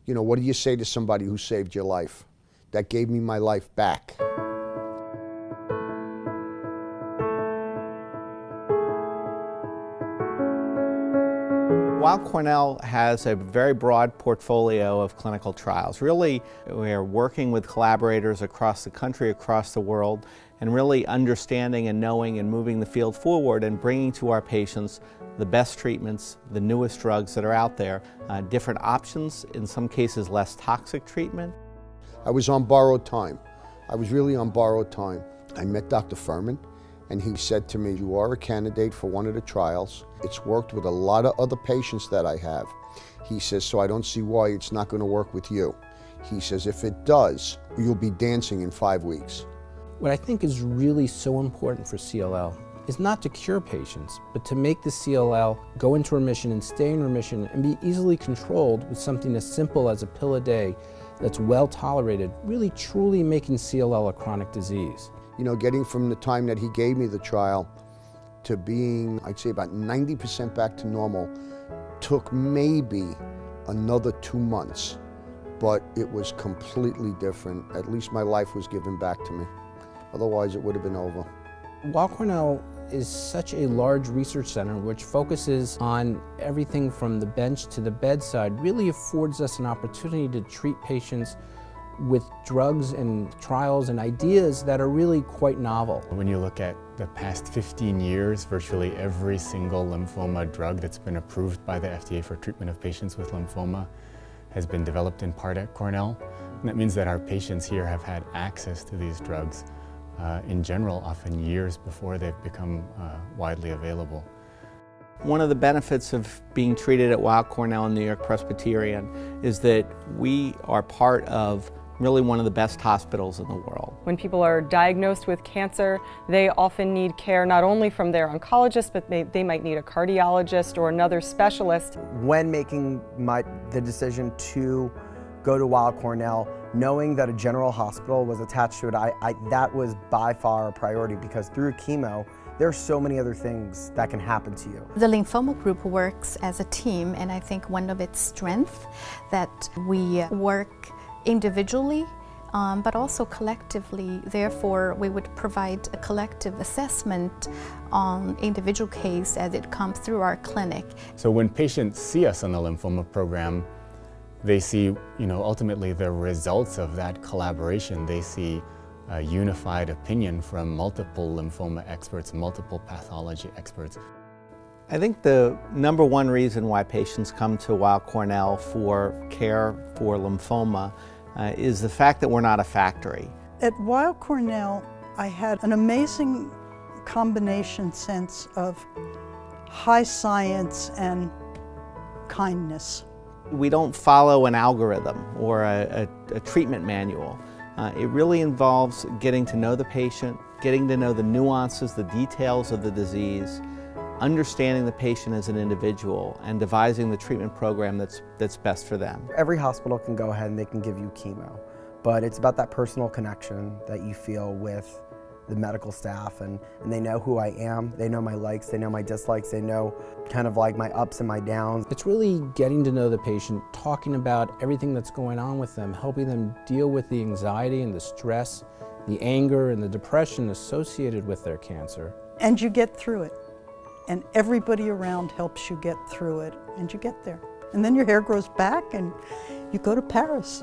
You know, what do you say to somebody who saved your life? That gave me my life back. Weill Cornell has a very broad portfolio of clinical trials. Really, we are working with collaborators across the country, across the world, and really understanding and knowing and moving the field forward and bringing to our patients the best treatments, the newest drugs that are out there, different options, in some cases less toxic treatment. I was on borrowed time. I was really on borrowed time. I met Dr. Furman, and he said to me, you are a candidate for one of the trials. It's worked with a lot of other patients that I have. He says, so I don't see why it's not going to work with you. He says, if it does, you'll be dancing in 5 weeks. What I think is really so important for CLL is not to cure patients, but to make the CLL go into remission and stay in remission and be easily controlled with something as simple as a pill a day that's well tolerated, really truly making CLL a chronic disease. You know, getting from the time that he gave me the trial to being, I'd say about 90% back to normal, took maybe another 2 months, but it was completely different. At least my life was given back to me. Otherwise, it would have been over. Weill Cornell is such a large research center which focuses on everything from the bench to the bedside, really affords us an opportunity to treat patients with drugs and trials and ideas that are really quite novel. When you look at the past 15 years, virtually every single lymphoma drug that's been approved by the FDA for treatment of patients with lymphoma has been developed in part at Cornell. And that means that our patients here have had access to these drugs in general, often years before they've become widely available. One of the benefits of being treated at Weill Cornell and New York Presbyterian is that we are part of really one of the best hospitals in the world. When people are diagnosed with cancer, they often need care not only from their oncologist, but they might need a cardiologist or another specialist. When making the decision to go to Weill Cornell, knowing that a general hospital was attached to it, that was by far a priority, because through chemo, there are so many other things that can happen to you. The lymphoma group works as a team, and I think one of its strengths that we work individually, but also collectively. Therefore, we would provide a collective assessment on individual case as it comes through our clinic. So when patients see us on the lymphoma program, they see, ultimately the results of that collaboration. They see a unified opinion from multiple lymphoma experts, multiple pathology experts. I think the number one reason why patients come to Weill Cornell for care for lymphoma is the fact that we're not a factory. At Weill Cornell, I had an amazing combination sense of high science and kindness. We don't follow an algorithm or a treatment manual. It really involves getting to know the patient, getting to know the nuances, the details of the disease, understanding the patient as an individual, and devising the treatment program that's best for them. Every hospital can go ahead and they can give you chemo, but it's about that personal connection that you feel with the medical staff, and they know who I am, they know my likes, they know my dislikes, they know kind of like my ups and my downs. It's really getting to know the patient, talking about everything that's going on with them, helping them deal with the anxiety and the stress, the anger and the depression associated with their cancer. And you get through it. And everybody around helps you get through it, and you get there. And then your hair grows back and you go to Paris.